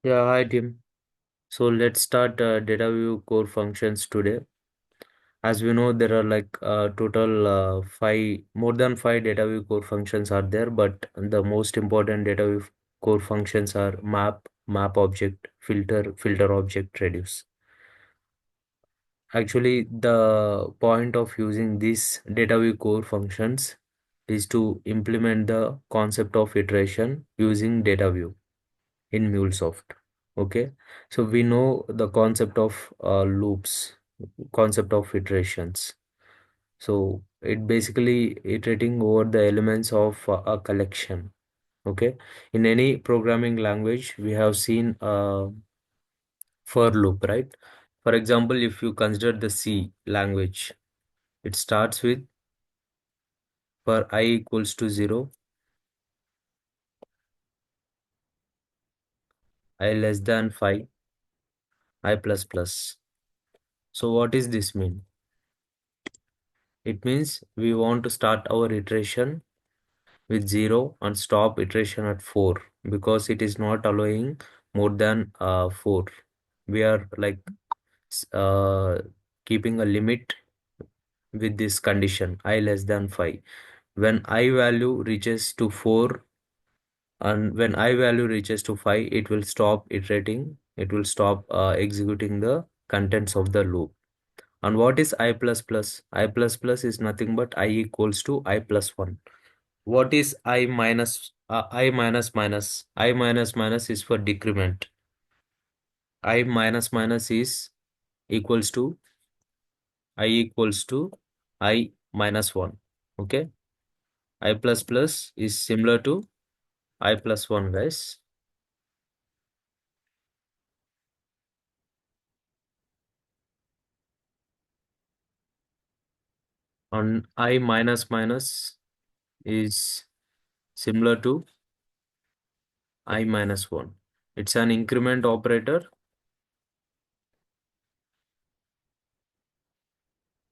Yeah, hi Tim. So let's start Dataweave core functions today. As we know, there are like total more than five Dataweave core functions are there, but the most important Dataweave core functions are mapObject, filterObject, reduce. Actually, the point of using these Dataweave core functions is to implement the concept of iteration using Dataweave in MuleSoft. Okay, so we know the concept of loops, concept of iterations. So it basically iterating over the elements of a collection. Okay, in any programming language, we have seen for loop, right? For example, if you consider the C language, it starts with for I equals to 0, I less than 5, I plus plus. So what is this mean? It means we want to start our iteration with 0 and stop iteration at 4 because it is not allowing more than 4. We are like uh, keeping a limit with this condition I less than 5. When I value reaches to 4 and when I value reaches to 5, it will stop iterating. It will stop executing the contents of the loop. And what is I plus plus? I plus plus is nothing but I equals to I plus 1. What is I minus minus? I minus minus is for decrement. I minus minus is equals to I equals to I minus 1. Okay. I plus plus is similar to I plus 1, guys. And I minus minus is similar to I minus 1. It's an increment operator.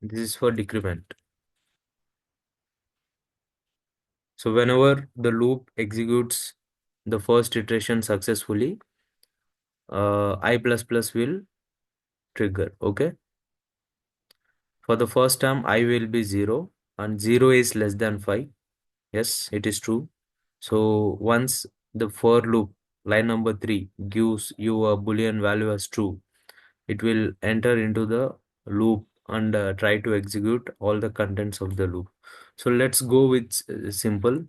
This is for decrement. So whenever the loop executes the first iteration successfully, I plus plus will trigger. Okay. For the first term, I will be 0 and 0 is less than 5. Yes, it is true. So once the for loop line number 3 gives you a boolean value as true, it will enter into the loop and try to execute all the contents of the loop. So let's go with simple.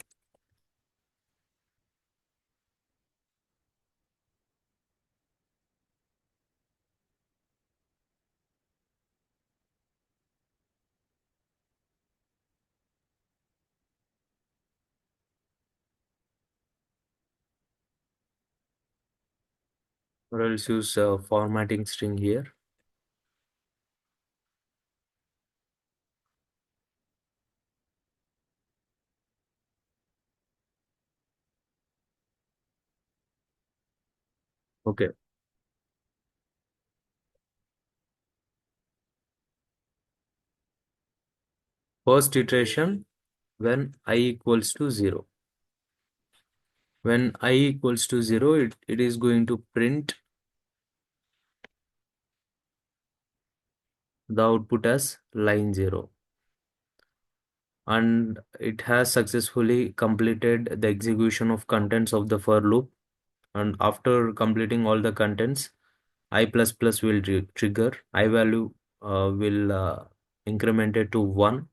Or else use formatting string here. Okay. First iteration when I equals to 0. When I equals to 0, it is going to print the output as line 0. And it has successfully completed the execution of contents of the for loop. And after completing all the contents, I plus plus will trigger. I value will increment it to 1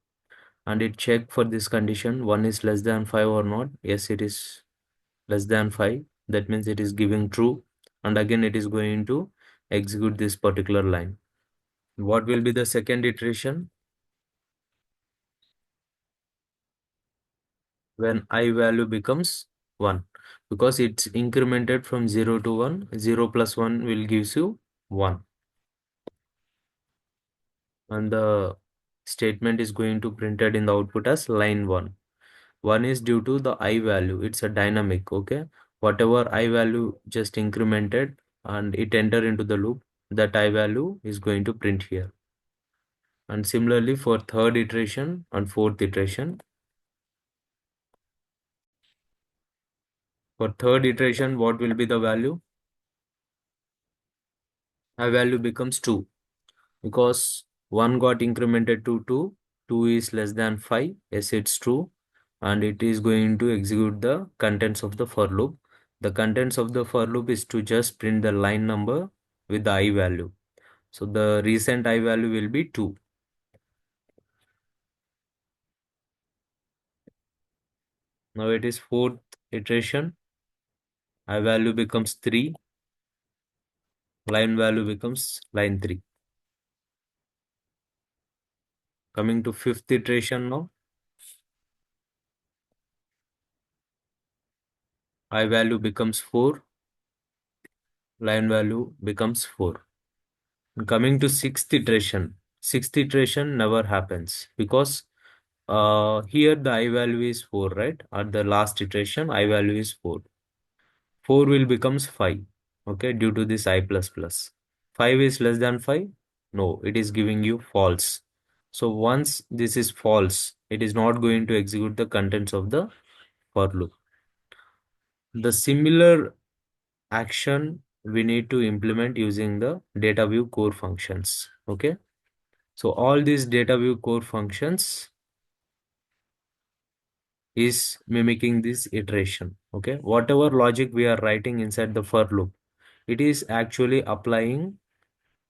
and it check for this condition 1 is less than 5 or not. Yes, it is less than 5. That means it is giving true. And again, it is going to execute this particular line. What will be the second iteration? When I value becomes 1 because it's incremented from 0 to 1. 0 plus 1 will gives you 1. And the statement is going to printed in the output as line 1. 1 is due to the I value. It's a dynamic. Okay. Whatever I value just incremented and it enter into the loop, that I value is going to print here. And similarly for third iteration and fourth iteration. For third iteration, what will be the value? I value becomes 2 because 1 got incremented to 2. 2 is less than 5. Yes, it's true. And it is going to execute the contents of the for loop. The contents of the for loop is to just print the line number with the I value. So the recent I value will be 2. Now it is fourth iteration. I value becomes 3. Line value becomes line 3. Coming to fifth iteration now. I value becomes 4. Line value becomes 4. Coming to sixth iteration never happens because here the I value is 4, right? At the last iteration, I value is 4. 4 will becomes 5, okay, due to this I plus plus. 5 is less than 5? No, it is giving you false. So once this is false, it is not going to execute the contents of the for loop. The similar action we need to implement using the Dataweave core functions, okay? So all these Dataweave core functions is mimicking this iteration, okay? Whatever logic we are writing inside the for loop, it is actually applying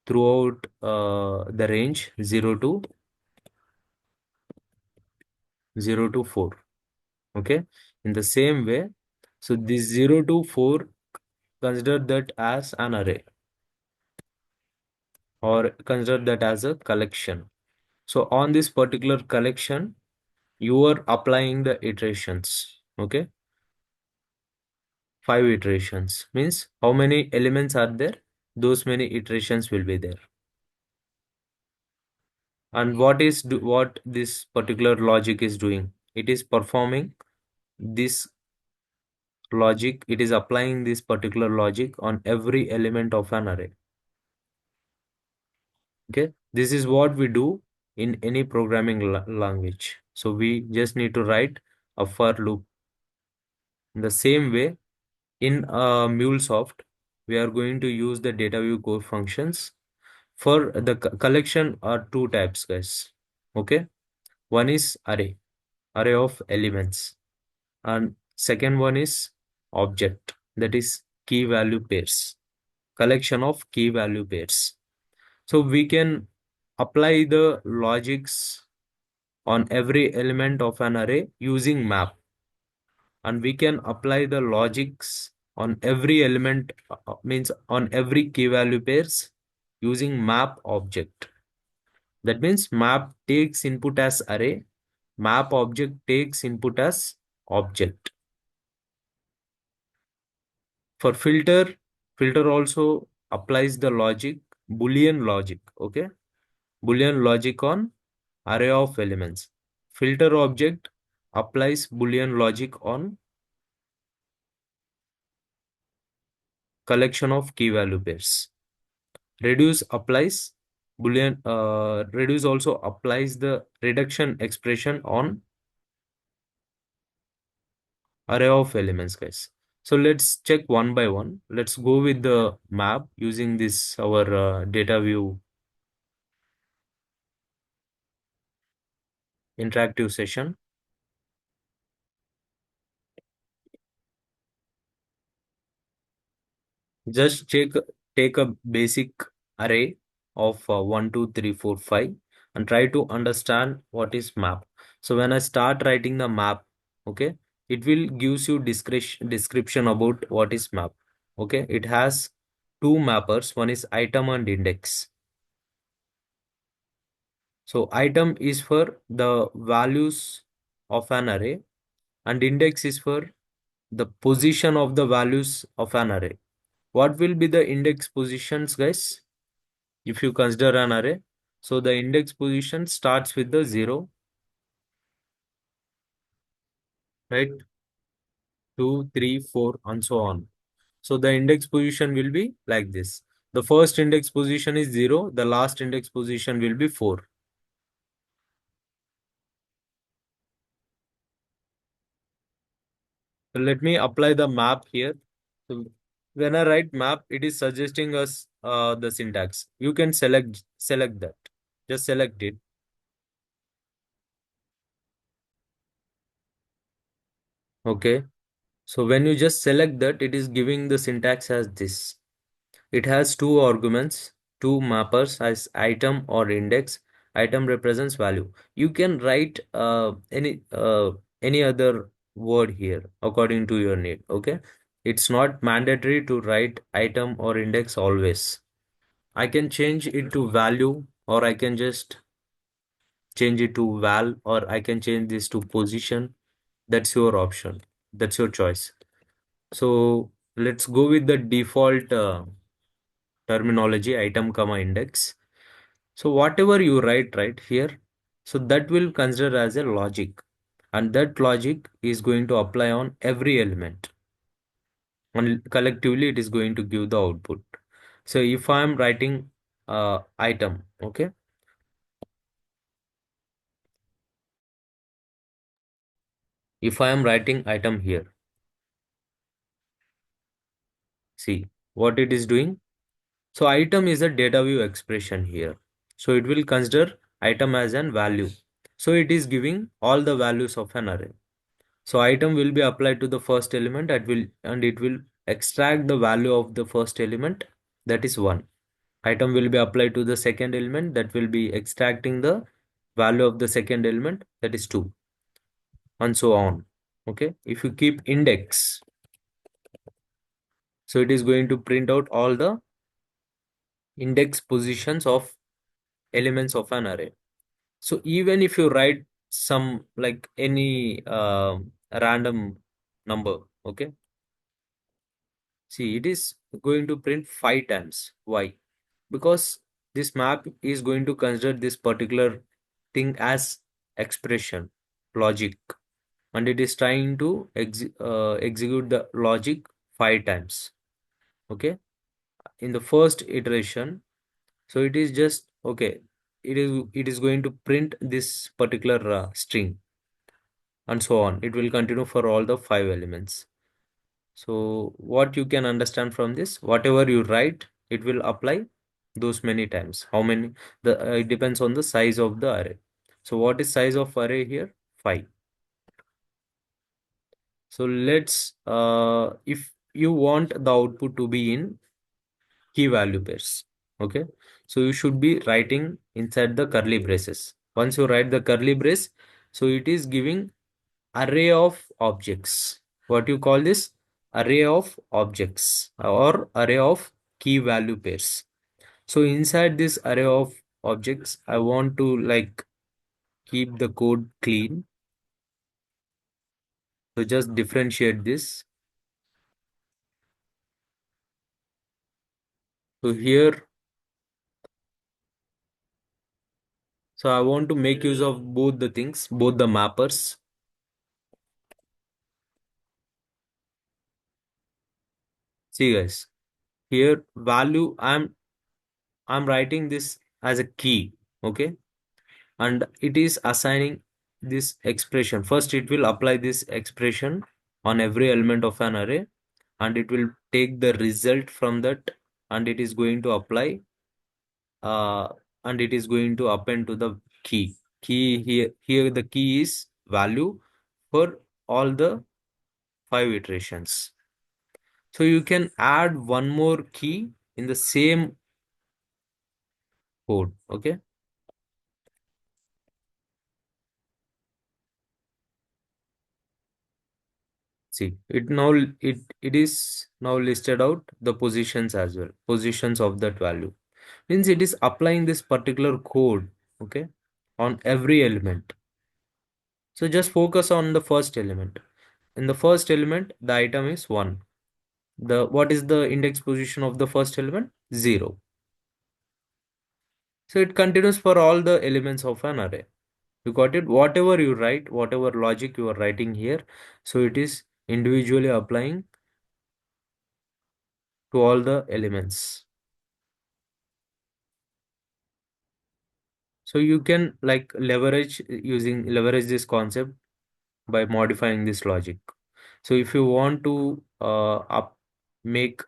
throughout the range 0 to 4, okay? In the same way, so this 0 to 4, consider that as an array or consider that as a collection. So on this particular collection, you are applying the iterations, okay? 5 iterations means how many elements are there, those many iterations will be there. And what this particular logic is doing, it is performing this logic, it is applying this particular logic on every element of an array, okay? This is what we do in any programming language. So we just need to write a for loop. In the same way, in MuleSoft, we are going to use the Dataweave core functions. For the collection are two types, guys. Okay, one is array of elements, and second one is object, that is key value pairs, collection of key value pairs. So we can apply the logics on every element of an array using map, and we can apply the logics on every element, means on every key value pairs using map object. That means map takes input as array, map object takes input as object. For filter also applies the logic, boolean logic, okay? Boolean logic on array of elements. Filter object applies boolean logic on collection of key value pairs. Reduce applies boolean, reduce also applies the reduction expression on array of elements, guys. So let's check one by one. Let's go with the map using this our data view interactive session. Just take a basic array of 1 2 3 4 5 and try to understand what is map. So when I start writing the map, okay, it will gives you description about what is map. Okay, it has two mappers, one is item and index. So item is for the values of an array and index is for the position of the values of an array. What will be the index positions, guys? If you consider an array, so the index position starts with the 0, right? 2, 3, 4, and so on. So the index position will be like this. The first index position is 0, the last index position will be 4. So let me apply the map here. So when I write map, it is suggesting us the syntax. You can select that. Just select it. Okay. So when you just select that, it is giving the syntax as this. It has two arguments, two mappers as item or index. Item represents value. You can write any other word here according to your need. Okay. It's not mandatory to write item or index always. I can change it to value, or I can just change it to val, or I can change this to position. That's your option. That's your choice. So let's go with the default terminology item comma index. So whatever you write right here, so that will consider as a logic, and that logic is going to apply on every element, and collectively it is going to give the output. So if I am writing item, okay, if I am writing item here, see what it is doing. So item is a data view expression here. So it will consider item as an value. So it is giving all the values of an array. So item will be applied to the first element, and it will extract the value of the first element, that is 1. Item will be applied to the second element, that will be extracting the value of the second element, that is 2, and so on. Okay. If you keep index, so it is going to print out all the index positions of elements of an array. So even if you write some like any random number, okay, see it is going to print 5 times. Why? Because this map is going to consider this particular thing as expression, logic, and it is trying to execute the logic 5 times. Okay, in the first iteration, so it is just okay. It is going to print this particular string, and so on. It will continue for all the 5 elements. So what you can understand from this, whatever you write, it will apply those many times. How many? It depends on the size of the array. So what is size of array here? 5. So let's if you want the output to be in key value pairs. Okay. So you should be writing inside the curly braces. Once you write the curly brace, so it is giving array of objects. What you call this? Array of objects or array of key value pairs. So inside this array of objects, I want to like keep the code clean. So just differentiate this. So here, so I want to make use of both the things, both the mappers. See guys, here value I'm writing this as a key, okay, and it is assigning this expression. First it will apply this expression on every element of an array, and it will take the result from that, and it is going to apply uh, and it is going to append to the key here the key is value for all the 5 iterations. So you can add one more key in the same code. Okay. See, it is now listed out the positions as well, positions of that value. Means it is applying this particular code, okay, on every element. So just focus on the first element. In the first element, the item is 1. The what is the index position of the first element? 0. So it continues for all the elements of an array. You got it? Whatever you write, whatever logic you are writing here, so it is individually applying to all the elements. So you can like leverage this concept by modifying this logic. So if you want to make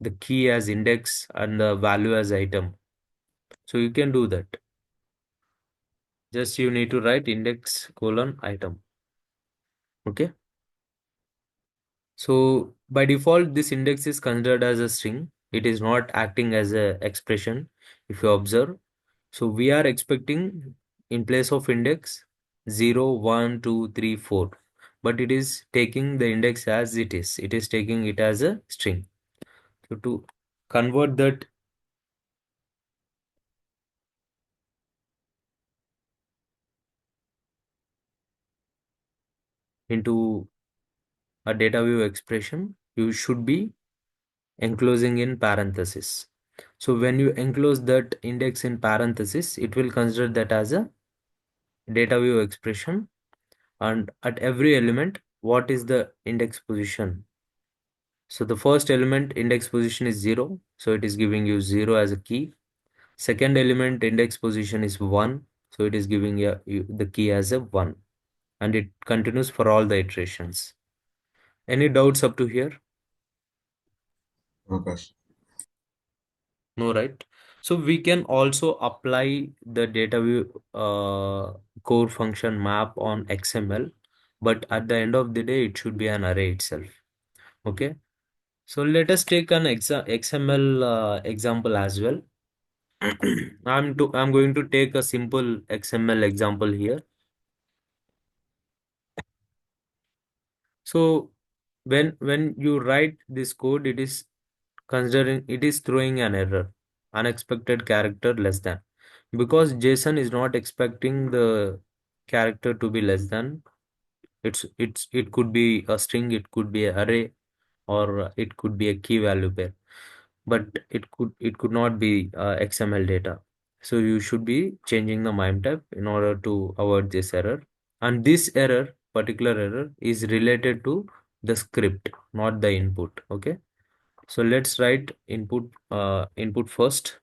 the key as index and the value as item. So you can do that. Just you need to write index colon item. Okay. So by default, this index is considered as a string. It is not acting as a expression if you observe. So we are expecting in place of index 0, 1, 2, 3, 4. But it is taking the index as it is. It is taking it as a string. So to convert that into a data view expression, you should be enclosing in parenthesis. So when you enclose that index in parenthesis, it will consider that as a data view expression. And at every element, what is the index position? So the first element index position is 0. So it is giving you 0 as a key. Second element index position is 1. So it is giving you the key as a 1. And it continues for all the iterations. Any doubts up to here? Okay. No, right? So we can also apply the data view core function map on XML, but at the end of the day, it should be an array itself. Okay. So let us take an XML example as well. I'm going to take a simple XML example here. So when you write this code, it is throwing an error, unexpected character less than, because JSON is not expecting the character to be less than. It could be a string, it could be an array, or it could be a key value pair, but it could not be XML data. So you should be changing the MIME type in order to avoid this error. And this particular error, is related to the script, not the input. Okay. So let's write input first.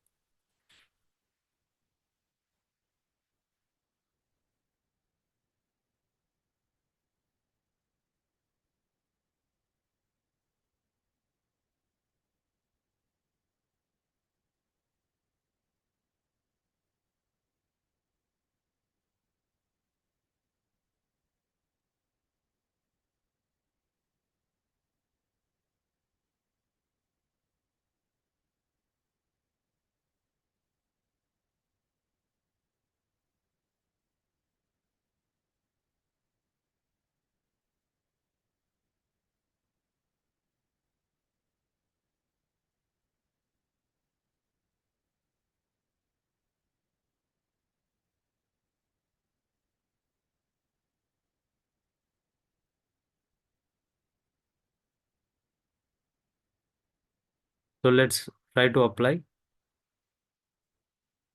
So let's try to apply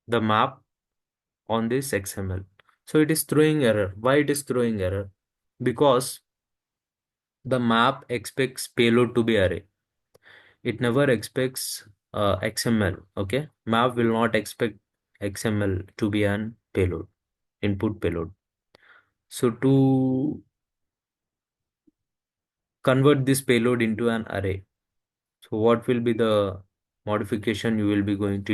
the map on this XML. So it is throwing error. Why it is throwing error? Because the map expects payload to be array. It never expects XML. Okay. Map will not expect XML to be an payload, input payload. So to convert this payload into an array, so what will be the modification you will be going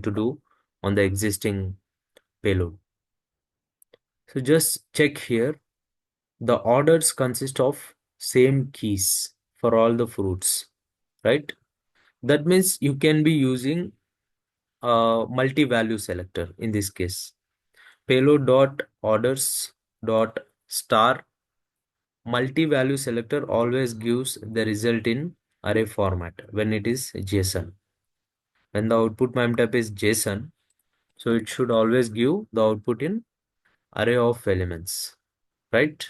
to do on the existing payload? So just check here. The orders consist of same keys for all the fruits, right? That means you can be using a multi-value selector in this case. Payload dot orders dot star multi-value selector always gives the result in array format when it is JSON. When the output MIME type is JSON, so it should always give the output in array of elements, right?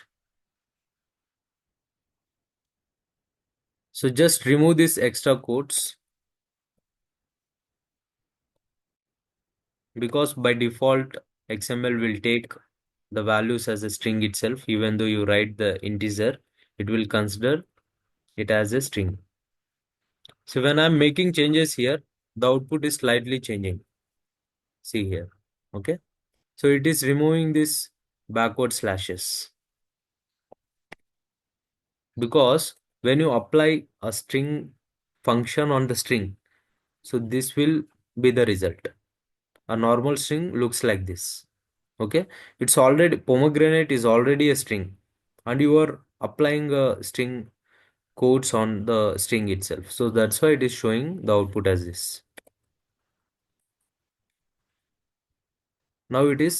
So just remove this extra quotes, because by default XML will take the values as a string itself. Even though you write the integer, it will consider it as a string. So when I'm making changes here, the output is slightly changing. See here. Okay. So it is removing this backward slashes, because when you apply a string function on the string. So this will be the result. A normal string looks like this. Okay, it's already pomegranate is already a string, and you are applying a string quotes on the string itself. So that's why it is showing the output as this. Now it is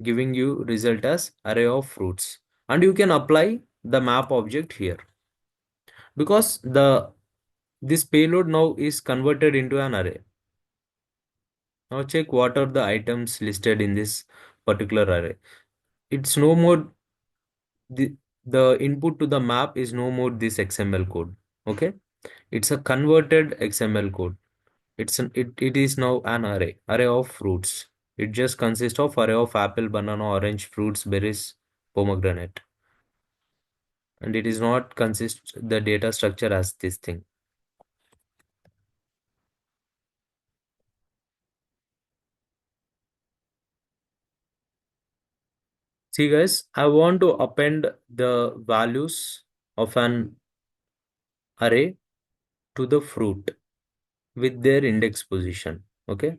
giving you result as array of fruits, and you can apply the map object here because this payload now is converted into an array. Now check what are the items listed in this particular array. It's no more the the input to the map is no more this XML code. Okay, it's a converted XML code. It is now an array of fruits. It just consists of array of apple, banana, orange, fruits, berries, pomegranate, and it is not consist the data structure as this thing. See guys, I want to append the values of an array to the fruit with their index position. Okay,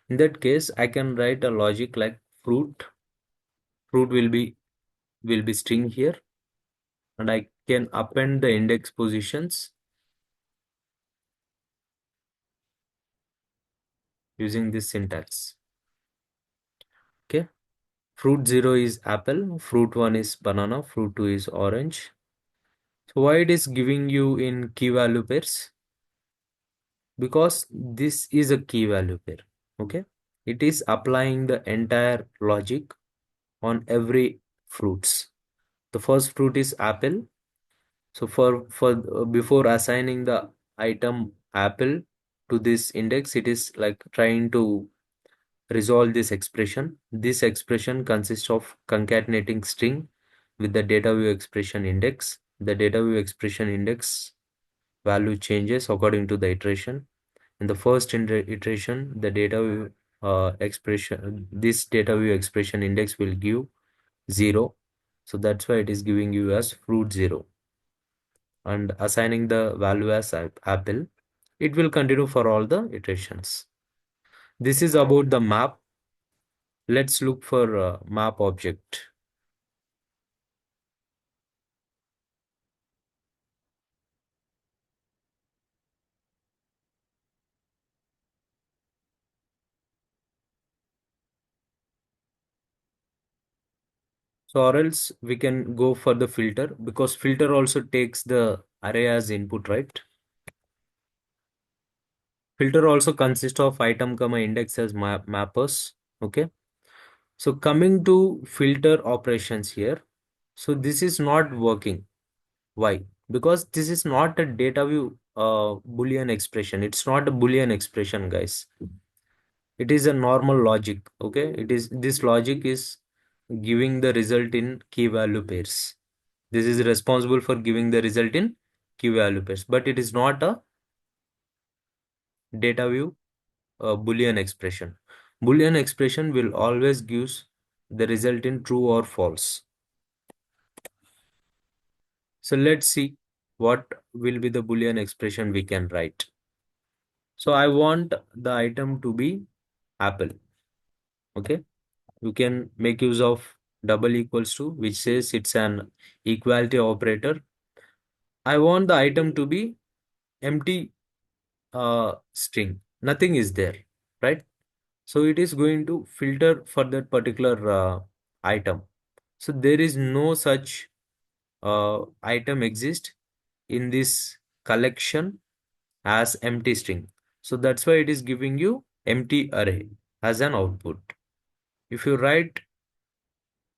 in that case I can write a logic like fruit will be string here, and I can append the index positions using this syntax. Okay, fruit 0 is apple, fruit 1 is banana, fruit 2 is orange. So why it is giving you in key value pairs? Because this is a key value pair. Okay, it is applying the entire logic on every fruits. The first fruit is apple. So for before assigning the item apple to this index, it is like trying to resolve this expression. This expression consists of concatenating string with the data view expression index. The data view expression index value changes according to the iteration. In the first iteration, the data view expression, this data view expression index will give 0. So that's why it is giving you as fruit 0. And assigning the value as apple, it will continue for all the iterations. This is about the map. Let's look for map object. So or else we can go for the filter, because filter also takes the array as input, right? Filter also consists of item comma index as mappers. Okay. So coming to filter operations here. So this is not working. Why? Because this is not a data view Boolean expression. It's not a Boolean expression, guys. It is a normal logic. Okay. This logic is giving the result in key value pairs. This is responsible for giving the result in key value pairs, but it is not a data view Boolean expression. Boolean expression will always gives the result in true or false. So let's see what will be the Boolean expression we can write. So I want the item to be apple. Okay. You can make use of double equals to, which says it's an equality operator. I want the item to be empty string. Nothing is there, right? So it is going to filter for that particular item. So there is no such item exist in this collection as empty string. So that's why it is giving you empty array as an output. If you write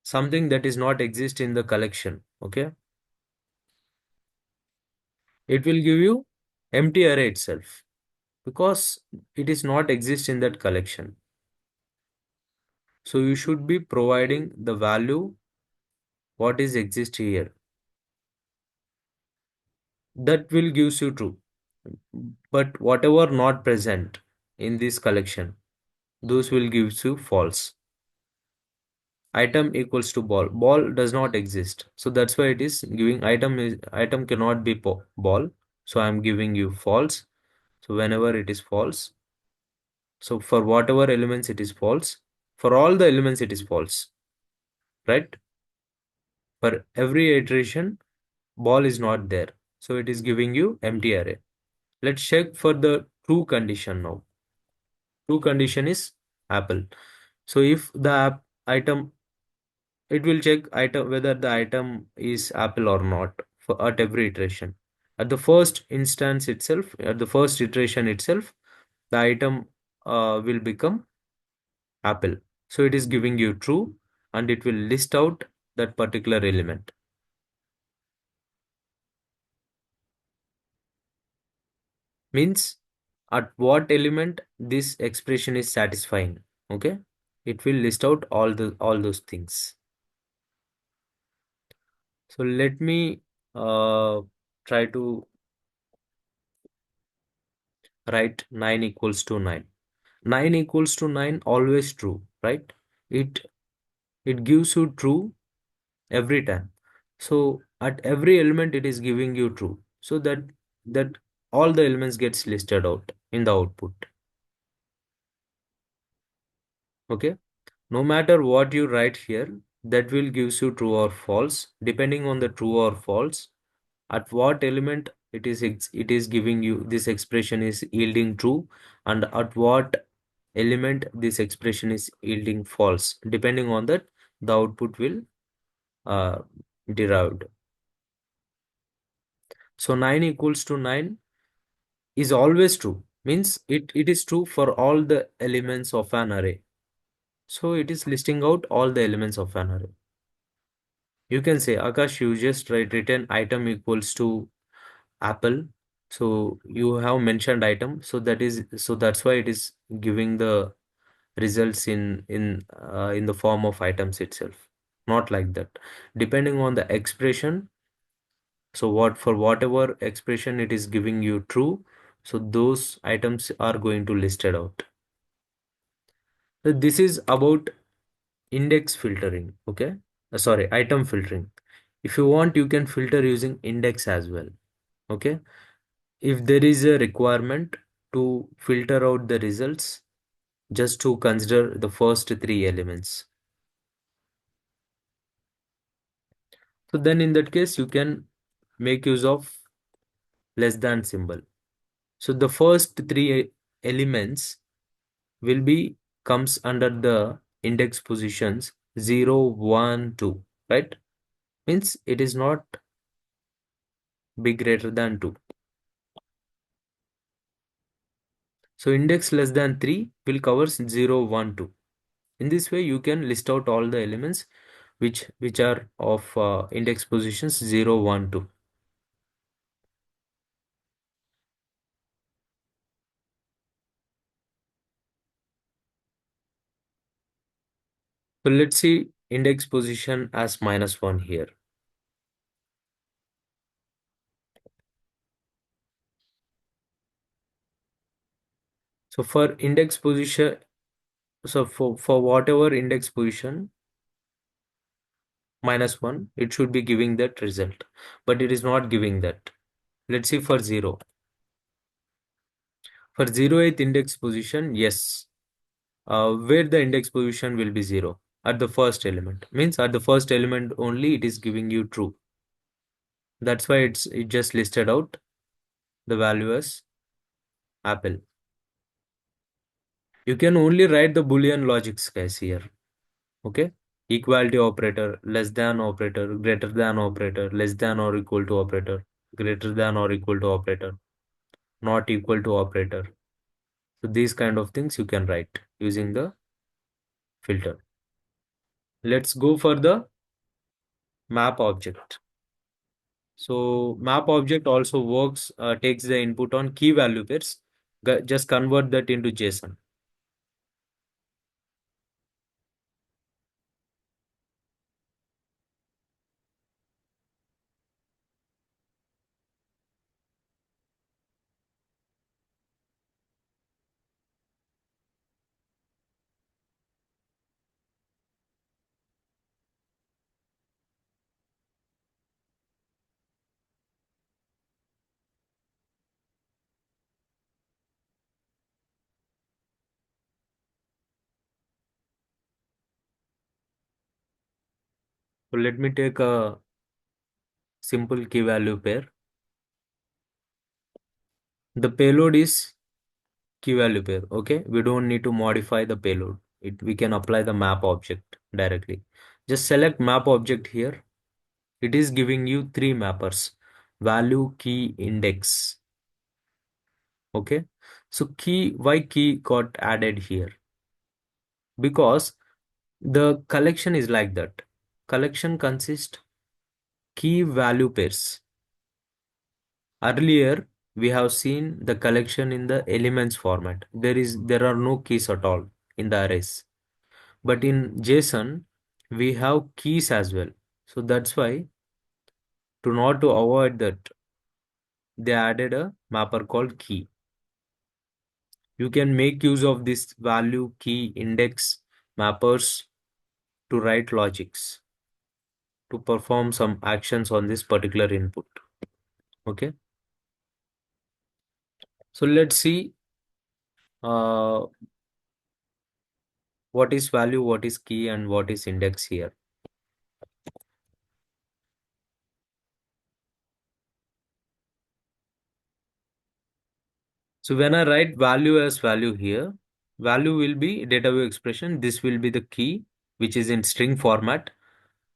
something that is not exist in the collection, okay, it will give you empty array itself because it is not exist in that collection. So you should be providing the value what is exist here. That will gives you true. But whatever not present in this collection, those will give you false. Item equals to ball. Ball does not exist. So that's why it is giving item cannot be ball. So I'm giving you false. So whenever it is false, so for whatever elements it is false, for all the elements it is false, right? For every iteration, ball is not there. So it is giving you empty array. Let's check for the true condition now. True condition is apple. So if the item, it will check item whether the item is apple or not for at every iteration. At the first instance itself, at the first iteration itself, the item will become apple. So it is giving you true and it will list out that particular element. Means at what element this expression is satisfying. Okay. It will list out all those things. So let me try to write 9 equals to 9. 9 equals to 9 always true, right? It it gives you true every time. So at every element it is giving you true. So that all the elements gets listed out in the output. Okay. No matter what you write here, that will gives you true or false. Depending on the true or false, at what element it is giving you this expression is yielding true, and at what element this expression is yielding false. Depending on that, the output will uh, derived. So 9 equals to 9 is always true. Means it is true for all the elements of an array. So it is listing out all the elements of an array. You can say, Akash, you just written item equals to apple. So you have mentioned item. So that's why it is giving the results in the form of items itself. Not like that. Depending on the expression, so what for whatever expression it is giving you true, so those items are going to listed out. So this is about index filtering. Okay. Sorry, item filtering. If you want, you can filter using index as well. Okay. If there is a requirement to filter out the results, just to consider the first three elements. So then in that case, you can make use of less than symbol. So the first three elements will be comes under the index positions 0, 1, 2, right? Means it is not be greater than 2. So index less than 3 will covers 0, 1, 2. In this way, you can list out all the elements which are of index positions 0, 1, 2. So let's see index position as -1 here. So for index position, so for whatever index position -1, it should be giving that result, but it is not giving that. Let's see for 0. For 0th index position, yes, where the index position will be 0 at the first element. Means at the first element only it is giving you true. That's why it just listed out the value as apple. You can only write the Boolean logics guys here. Okay. Equality operator, less than operator, greater than operator, less than or equal to operator, greater than or equal to operator, not equal to operator. So these kind of things you can write using the filter. Let's go for the map object. So map object also works, takes the input on key value pairs, just convert that into JSON. So let me take a simple key value pair. The payload is key value pair. Okay, we don't need to modify the payload. We can apply the map object directly. Just select map object here. It is giving you three mappers: value, key, index. Okay, so why key got added here? Because the collection is like that. Collection consists key value pairs. Earlier, we have seen the collection in the elements format. There are no keys at all in the arrays. But in JSON, we have keys as well. So that's why to avoid that, they added a mapper called key. You can make use of this value, key, index mappers to write logics to perform some actions on this particular input. Okay. So let's see uh, what is value, what is key, and what is index here. So when I write value as value here, value will be data view expression. This will be the key, which is in string format,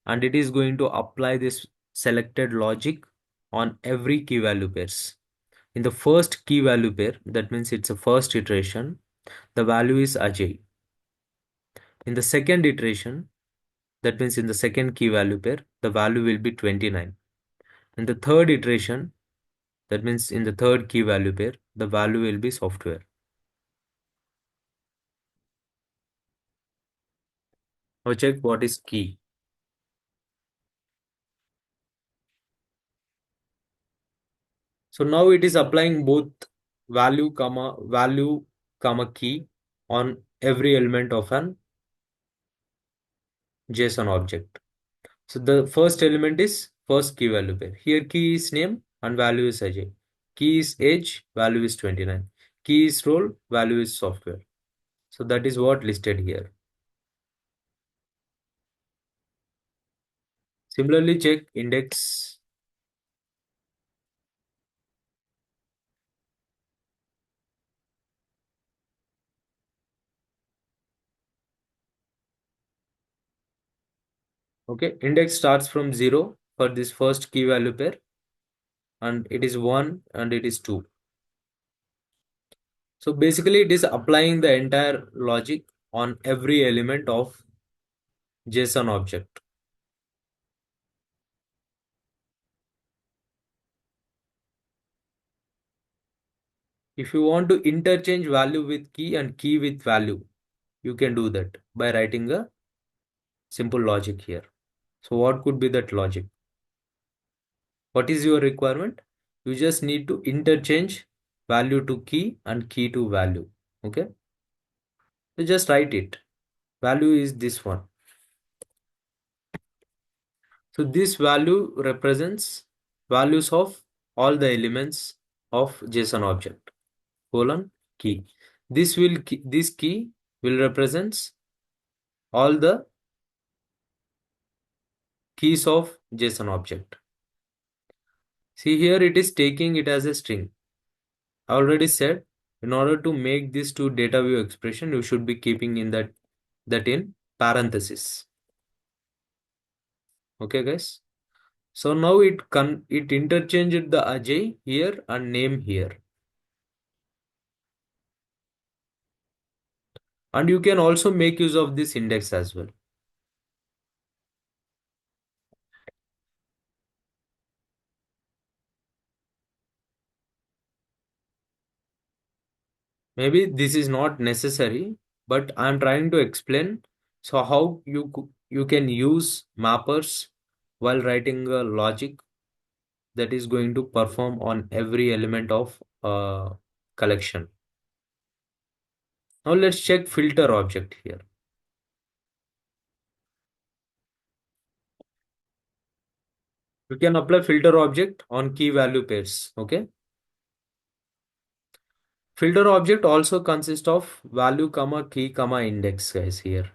and it is going to apply this selected logic on every key value pairs. In the first key value pair, that means it's a first iteration, the value is Ajay. In the second iteration, that means in the second key value pair, the value will be 29. In the third iteration, that means in the third key value pair, the value will be software. Now check what is key. So now it is applying both value comma key on every element of an JSON object. So the first element is first key value pair. Here key is name and value is Ajay. Key is age, value is 29. Key is role, value is software. So that is what listed here. Similarly, check index. Okay, index starts from 0 for this first key value pair, and it is 1 and it is 2. So basically it is applying the entire logic on every element of JSON object. If you want to interchange value with key and key with value, you can do that by writing a simple logic here. So what could be that logic? What is your requirement? You just need to interchange value to key and key to value. Okay. So just write it. Value is this one. So this value represents values of all the elements of JSON object. Colon key. This key will represents all the keys of JSON object. See here it is taking it as a string. I already said in order to make this to data view expression, you should be keeping in that in parenthesis. Okay, guys. So now it interchanged the Ajay here and name here. And you can also make use of this index as well. Maybe this is not necessary, but I'm trying to explain so how you can use mappers while writing a logic that is going to perform on every element of collection. Now let's check filter object here. You can apply filter object on key value pairs. Okay. Filter object also consists of value comma key comma index guys here.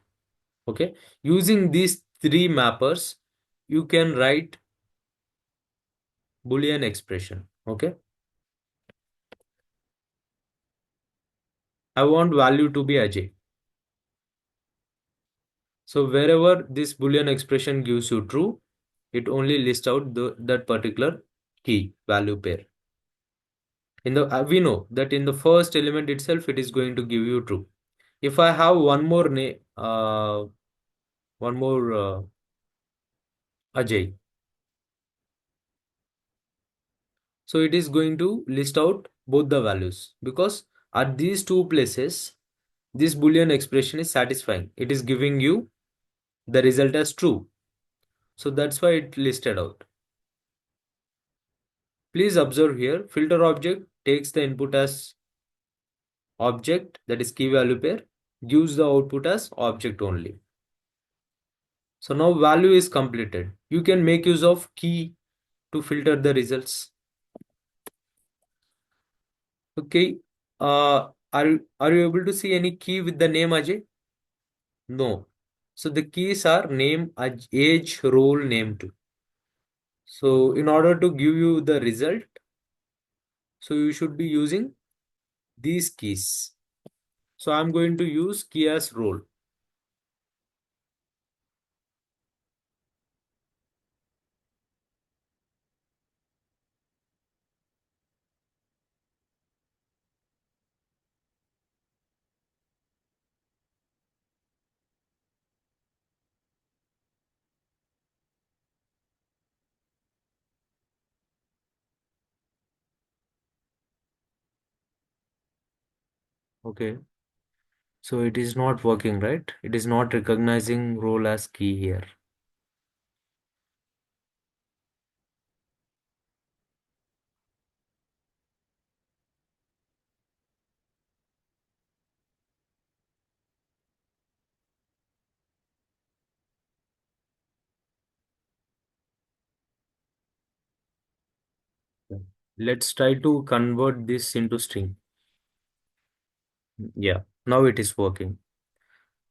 Okay. Using these three mappers, you can write Boolean expression. Okay. I want value to be Ajay. So wherever this Boolean expression gives you true, it only lists out that particular key value pair. In the we know that in the first element itself, it is going to give you true. If I have one more Ajay, so it is going to list out both the values because at these two places, this Boolean expression is satisfying. It is giving you the result as true. So that's why it listed out. Please observe here, filter object takes the input as object, that is key value pair, gives the output as object only. So now value is completed. You can make use of key to filter the results. Okay. Are you able to see any key with the name Ajay? No. So the keys are name, age, role, name too. So in order to give you the result, so you should be using these keys. So I'm going to use key as role. Okay. So it is not working, right? It is not recognizing role as key here. Okay. Let's try to convert this into string. Yeah, now it is working.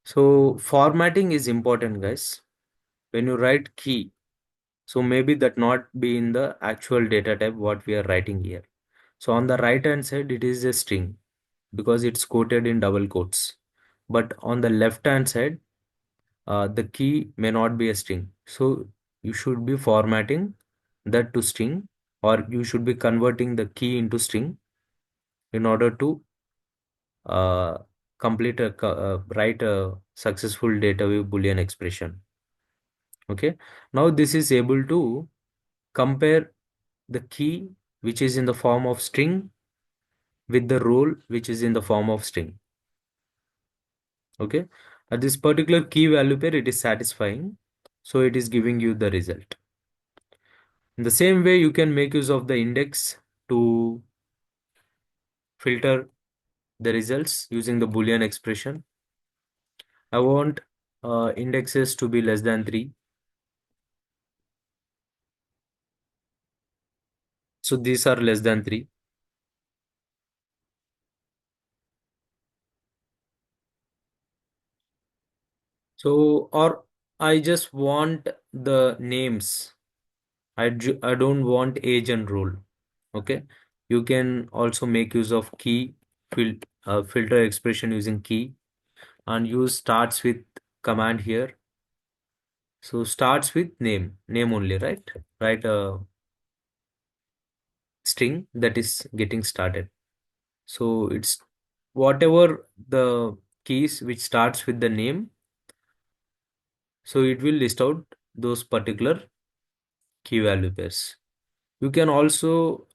So formatting is important, guys. When you write key, so maybe that not be in the actual data type what we are writing here. So on the right hand side, it is a string because it's quoted in double quotes. But on the left hand side, the key may not be a string. So you should be formatting that to string, or you should be converting the key into string in order to uh, write a successful Dataweave Boolean expression. Okay. Now this is able to compare the key which is in the form of string with the role which is in the form of string. Okay. At this particular key value pair, it is satisfying. So it is giving you the result. In the same way, you can make use of the index to filter the results using the Boolean expression. I want indexes to be less than 3. So these are less than 3. So, or I just want the names. I don't want age and role. Okay. You can also make use of key filter expression using key and use starts with command here. So starts with name only, right? Write a string that is getting started. So it's whatever the keys which starts with the name. So it will list out those particular key value pairs. You can also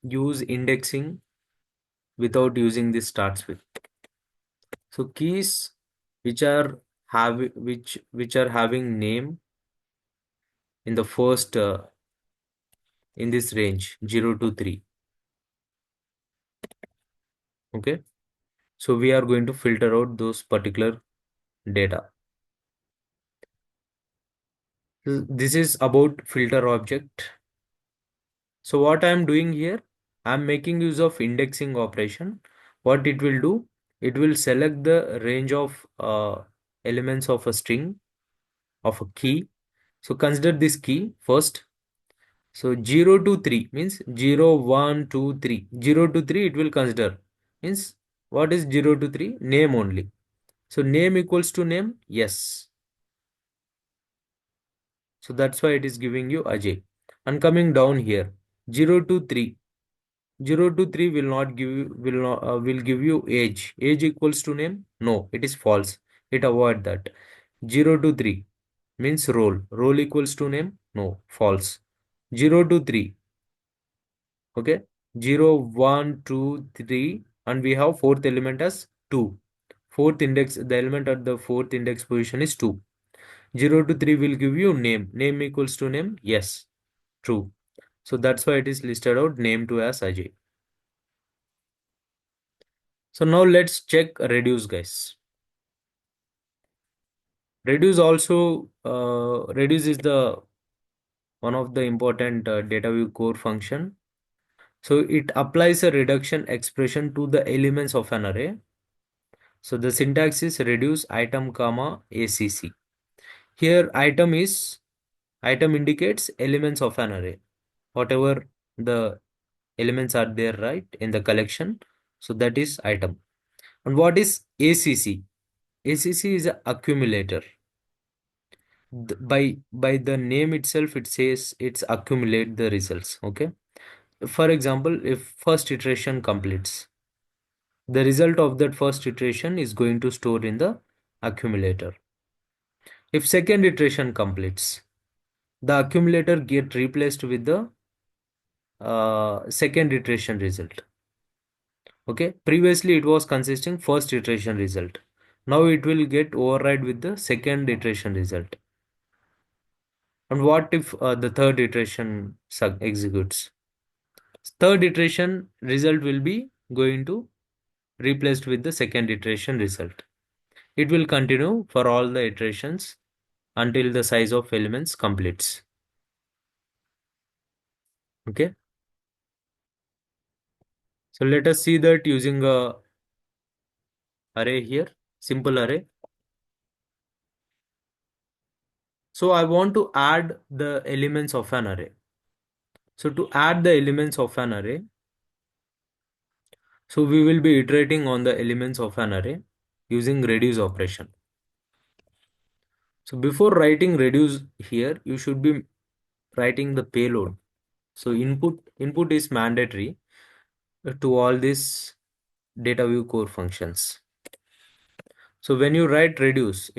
use indexing without using this starts with. So keys which are which are having name in the first in this range 0 to 3. Okay. So we are going to filter out those particular data. This is about filter object. So what I am doing here, I am making use of indexing operation. What it will do, it will select the range of elements of a string of a key. So consider this key first. So 0 to 3 means 0, 1, 2, 3. 0 to 3 it will consider. Means what is 0 to 3? Name only. So name equals to name? Yes. So that's why it is giving you Ajay. And coming down here, 0 to 3. 0 to 3 will not give you will give you age. Age equals to name? No, it is false. It avoid that. 0 to 3 means role. Role equals to name? No, false. 0 to 3. Okay. 0, 1, 2, 3, and we have fourth element as 2. Fourth index, the element at the fourth index position is 2. 0 to 3 will give you name. Name equals to name? Yes. True. So that's why it is listed out name to as Ajay. So now let's check reduce, guys. Reduce also reduce is the one of the important Dataweave core function. So it applies a reduction expression to the elements of an array. So the syntax is reduce item comma ACC. Here item indicates elements of an array. Whatever the elements are there, right, in the collection. So that is item. And what is ACC? ACC is an accumulator. By the name itself, it says it's accumulate the results. Okay. For example, if first iteration completes, the result of that first iteration is going to store in the accumulator. If second iteration completes, the accumulator get replaced with the second iteration result. Okay, previously it was consisting first iteration result. Now it will get override with the second iteration result. And what if the third iteration executes? Third iteration result will be going to replaced with the second iteration result. It will continue for all the iterations until the size of elements completes. Okay. So let us see that using a array here, simple array. So I want to add the elements of an array. So to add the elements of an array, so we will be iterating on the elements of an array using reduce operation. So before writing reduce here, you should be writing the payload. So input is mandatory to all these Dataweave core functions. So when you write reduce,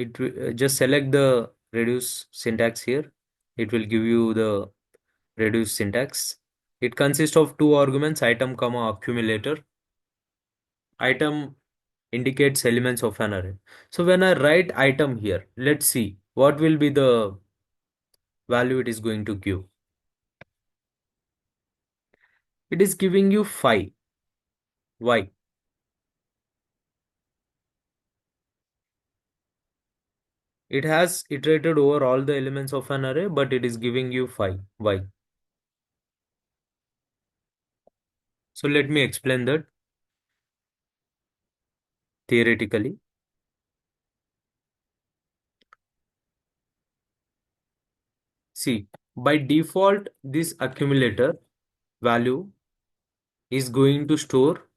just select the reduce syntax here. It will give you the reduce syntax. It consists of two arguments, item comma accumulator. Item indicates elements of an array. So when I write item here, let's see what will be the value it is going to give. It is giving you 5. Why? It has iterated over all the elements of an array, but it is giving you 5. Why? So let me explain that theoretically. See, by default, this accumulator value is going to store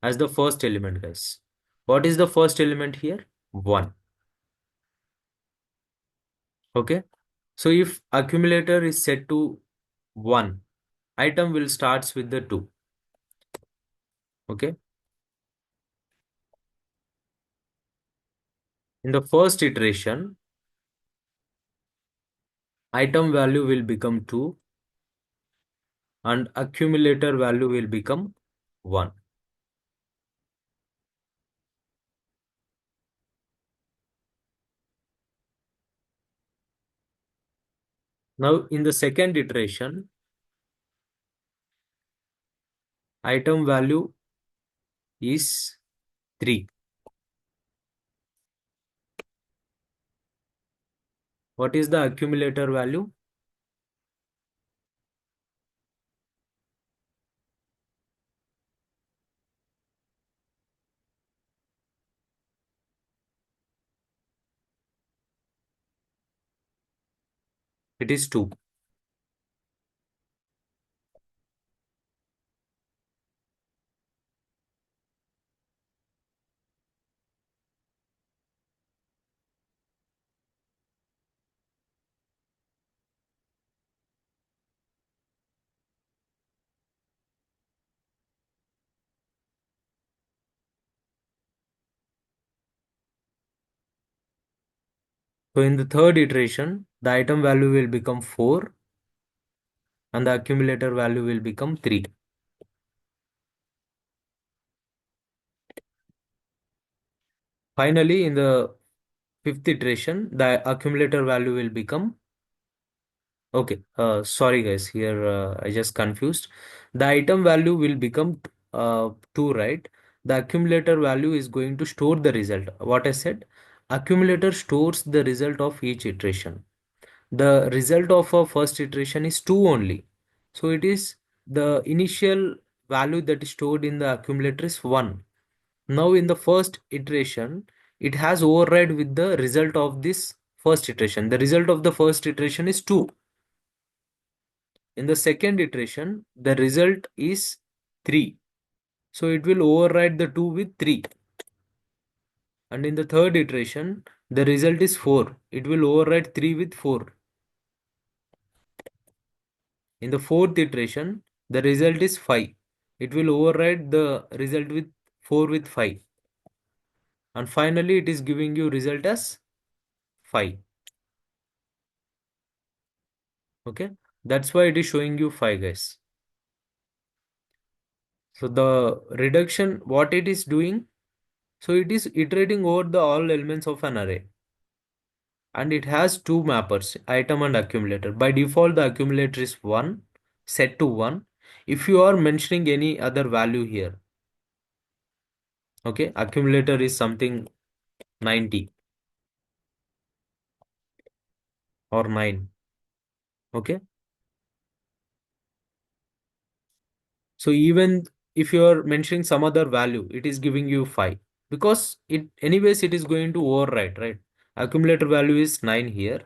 as the first element, guys. What is the first element here? 1. Okay. So if accumulator is set to 1, item will starts with the 2. Okay. In the first iteration, item value will become 2 and accumulator value will become 1. Now in the second iteration, item value is 3. What is the accumulator value? It is 2. So in the third iteration, the item value will become 4 and the accumulator value will become 3. Finally, in the fifth iteration, the accumulator value will become, okay, sorry guys, here I just confused. The item value will become 2, right? The accumulator value is going to store the result. What I said, accumulator stores the result of each iteration. The result of a first iteration is 2 only. So it is the initial value that is stored in the accumulator is 1. Now in the first iteration, it has override with the result of this first iteration. The result of the first iteration is 2. In the second iteration, the result is 3. So it will override the 2 with 3. And in the third iteration, the result is 4. It will override 3 with 4. In the fourth iteration, the result is 5. It will override the result with 4 with 5. And finally, it is giving you result as 5. Okay. That's why it is showing you 5, guys. So the reduction, what it is doing, so it is iterating over the all elements of an array. And it has two mappers, item and accumulator. By default, the accumulator is 1, set to 1. If you are mentioning any other value here, okay, accumulator is something 90 or 9, okay. So even if you are mentioning some other value, it is giving you 5 because it anyways it is going to override, right? Accumulator value is 9 here.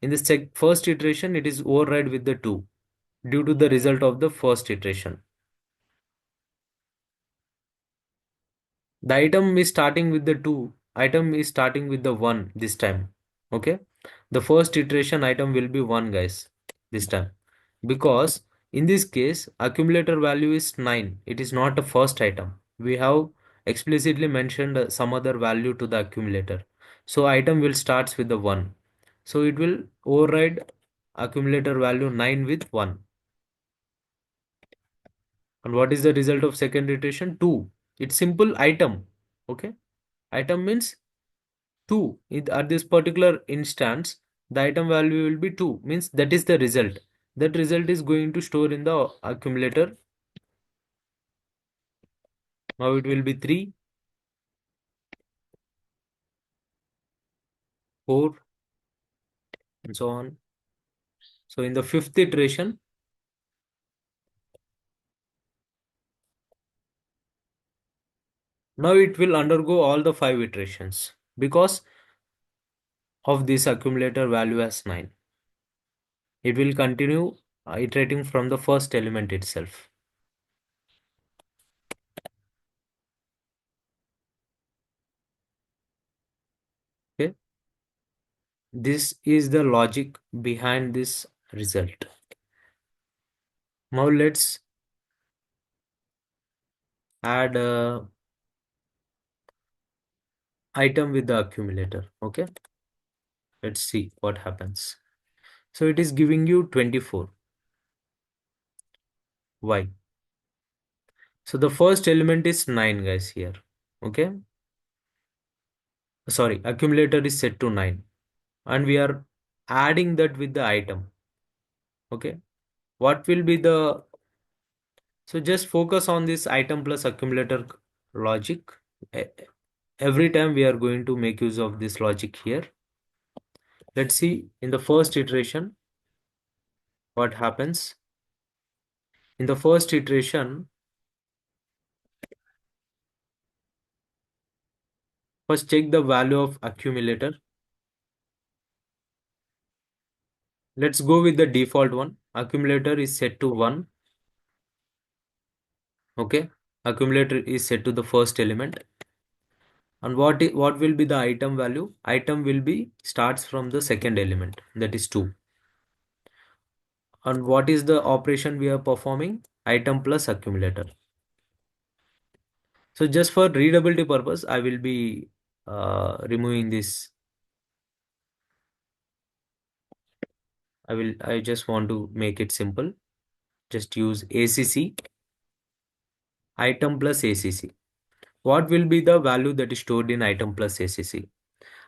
In the first iteration, it is override with the 2 due to the result of the first iteration. The item is starting with the 2. Item is starting with the 1 this time. Okay. The first iteration item will be 1, guys, this time. Because in this case, accumulator value is 9. It is not a first item. We have explicitly mentioned some other value to the accumulator. So item will starts with the 1. So it will override accumulator value 9 with 1. And what is the result of second iteration? 2. It's simple item. Okay. Item means 2. At this particular instance, the item value will be 2. Means that is the result. That result is going to store in the accumulator. Now it will be 3, 4, and so on. So in the fifth iteration, now it will undergo all the 5 iterations because of this accumulator value as 9. It will continue iterating from the first element itself. Okay. This is the logic behind this result. Now let's add a item with the accumulator. Okay. Let's see what happens. So it is giving you 24. Why? So the first element is 9, guys, here. Okay. Sorry, accumulator is set to 9. And we are adding that with the item. Okay. What will be the... So just focus on this item plus accumulator logic. E- Every time we are going to make use of this logic here. Let's see in the first iteration what happens. In the first iteration, first check the value of accumulator. Let's go with the default one. Accumulator is set to 1. Okay. Accumulator is set to the first element. And what will be the item value? Item will be starts from the second element, that is 2. And what is the operation we are performing? Item plus accumulator. So just for readability purpose, I will be removing this. I just want to make it simple. Just use ACC, item plus ACC. What will be the value that is stored in item plus ACC?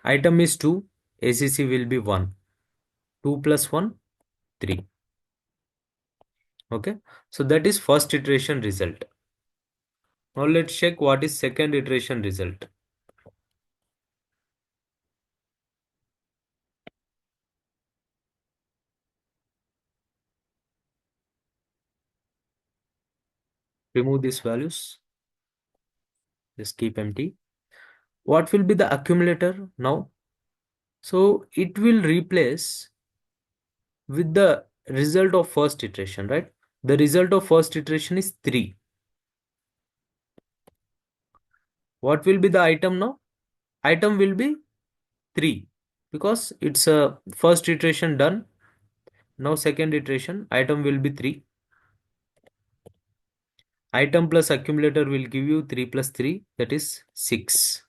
Item is 2, ACC will be 1. 2 plus 1, 3. Okay. So that is first iteration result. Now let's check what is second iteration result. Remove these values. Just keep empty. What will be the accumulator now? So it will replace with the result of first iteration, right? The result of first iteration is 3. What will be the item now? Item will be 3 because it's a first iteration done. Now second iteration, item will be 3. Item plus accumulator will give you 3 plus 3, that is 6.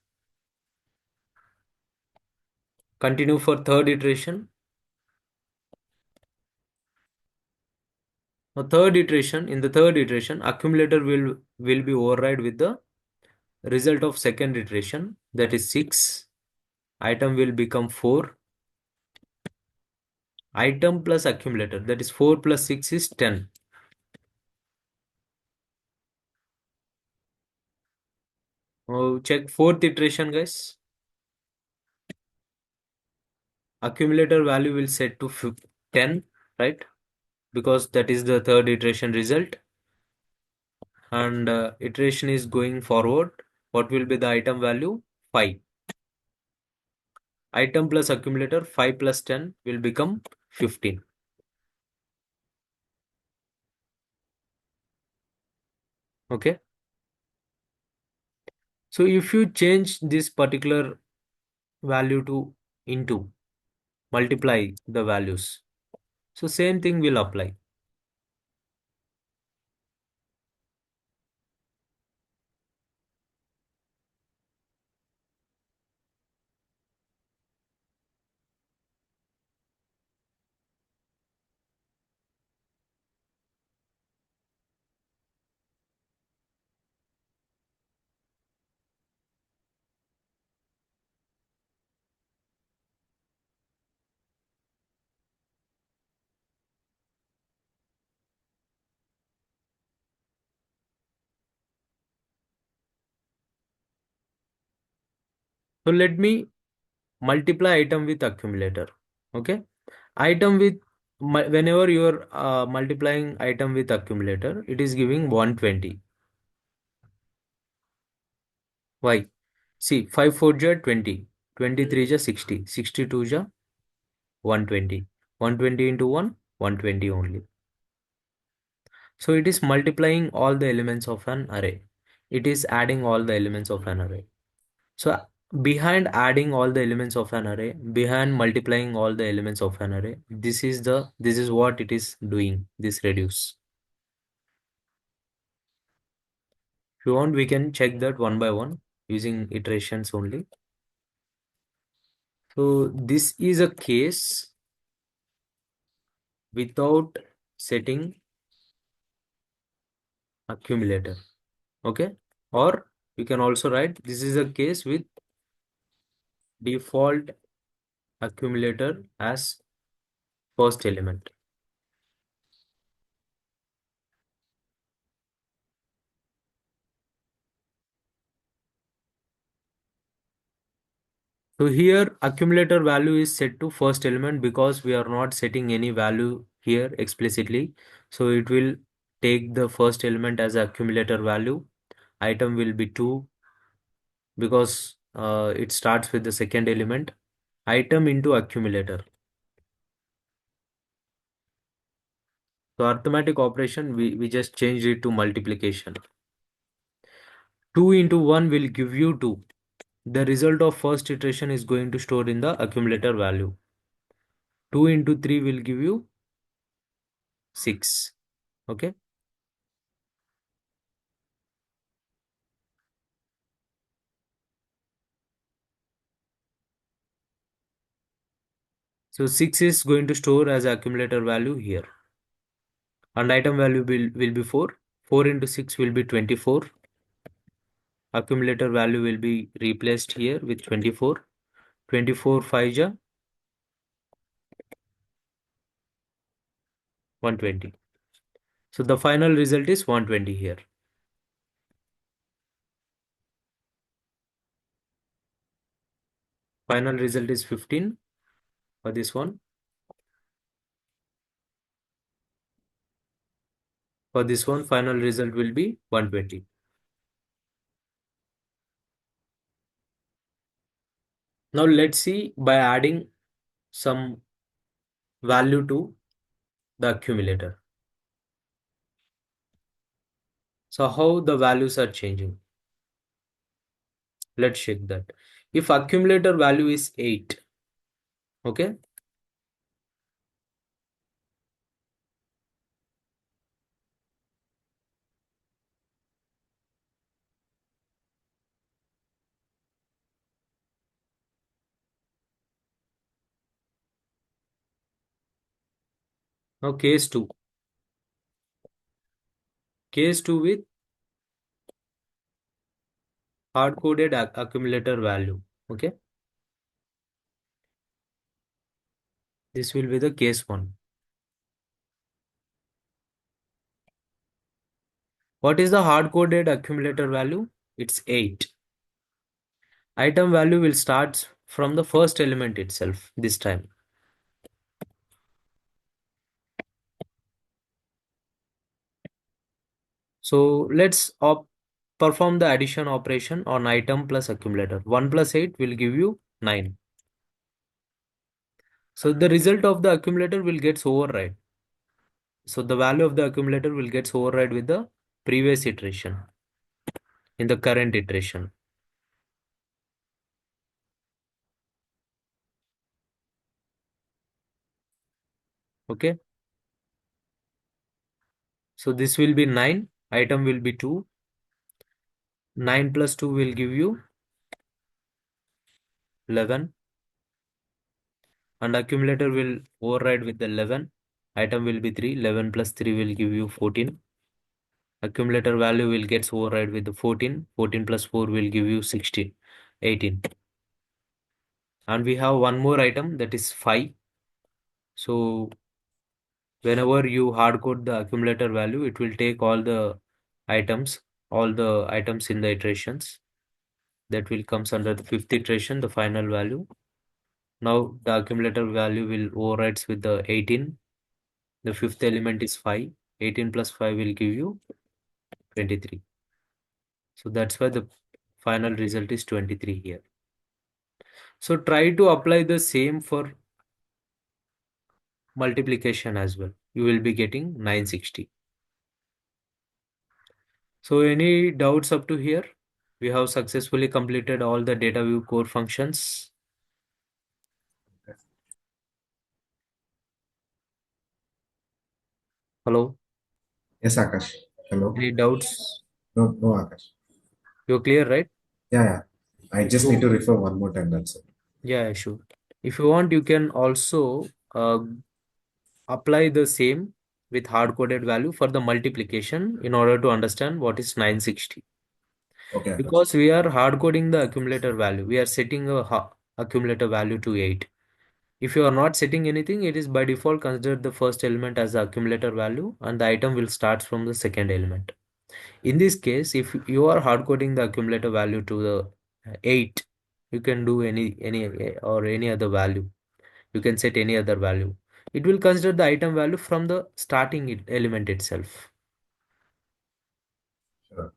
Continue for third iteration. Now in the third iteration, accumulator will be override with the result of second iteration, that is 6. Item will become 4. Item plus accumulator, that is 4 plus 6 is 10. Now check fourth iteration, guys. Accumulator value will set to 10, right? Because that is the third iteration result. And iteration is going forward. What will be the item value? 5. Item plus accumulator, 5 plus 10 will become 15. Okay. So if you change this particular value to into, multiply the values. So same thing will apply. So let me multiply item with accumulator. Okay. Item with whenever you are multiplying item with accumulator, it is giving 120. Why? See, 5 4 ja 20, 23 ja 60, 62 ja 120. 120 into 1, 120 only. So it is multiplying all the elements of an array. It is adding all the elements of an array. So behind adding all the elements of an array, behind multiplying all the elements of an array, this is what it is doing, this reduce. If you want, we can check that one by one using iterations only. So this is a case without setting accumulator. Okay. Or you can also write this is a case with default accumulator as first element. So here accumulator value is set to first element because we are not setting any value here explicitly. So it will take the first element as accumulator value. Item will be 2 because it starts with the second element. Item into accumulator. So arithmetic operation, we just changed it to multiplication. 2 into 1 will give you 2. The result of first iteration is going to store in the accumulator value. 2 into 3 will give you 6. Okay. So 6 is going to store as accumulator value here. And item value will be 4. 4 into 6 will be 24. Accumulator value will be replaced here with 24. 24 5 ja 120. So the final result is 120 here. Final result is 15 for this one. For this one, final result will be 120. Now let's see by adding some value to the accumulator. So how the values are changing? Let's check that. If accumulator value is 8, okay, now case 2. Case 2 with hard-coded accumulator value, okay. This will be the case 1. What is the hard-coded accumulator value? It's 8. Item value will start from the first element itself this time. So let's perform the addition operation on item plus accumulator. 1 plus 8 will give you 9. So the result of the accumulator will get override. So the value of the accumulator will get override with the previous iteration in the current iteration. Okay. So this will be 9. Item will be 2. 9 plus 2 will give you 11. And accumulator will override with the 11. Item will be 3. 11 plus 3 will give you 14. Accumulator value will get override with the 14. 14 plus 4 will give you 16. 18. And we have one more item, that is 5. So whenever you hard code the accumulator value, it will take all the items in the iterations. That will comes under the 5th iteration, the final value. Now the accumulator value will overrides with the 18. The 5th element is 5. 18 plus 5 will give you 23. So that's why the final result is 23 here. So try to apply the same for multiplication as well. You will be getting 960. So any doubts up to here? We have successfully completed all the Dataweave core functions. Hello? Yes, Akash. Hello. Any doubts? No, no, Akash. You're clear, right? Yeah, yeah. I If just need you, to refer one more time. That's it. yeah, sure. If you want, you can also apply the same with hard-coded value for the multiplication in order to understand what is 960. Okay, Akash. Because we are hard coding the accumulator value, we are setting a accumulator value to 8. If you are not setting anything, it is by default considered the first element as the accumulator value and the item will start from the second element. In this case, if you are hard coding the accumulator value to the 8, you can do any other value. You can set any other value. It will consider the item value from the starting element itself. Sure.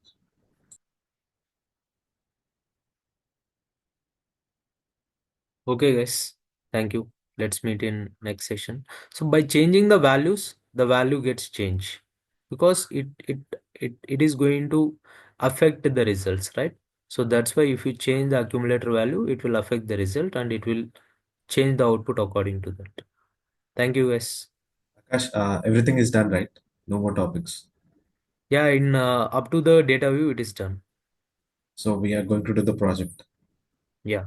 Okay, guys. Thank you. Let's meet in next session. So by changing the values, the value gets changed because it is going to affect the results, right? So that's why if you change the accumulator value, it will affect the result and it will change the output according to that. Thank you, guys. Akash, everything is done, right? No more topics. Yeah, in up to the data view, it is done. So we are going to do the project. Yeah.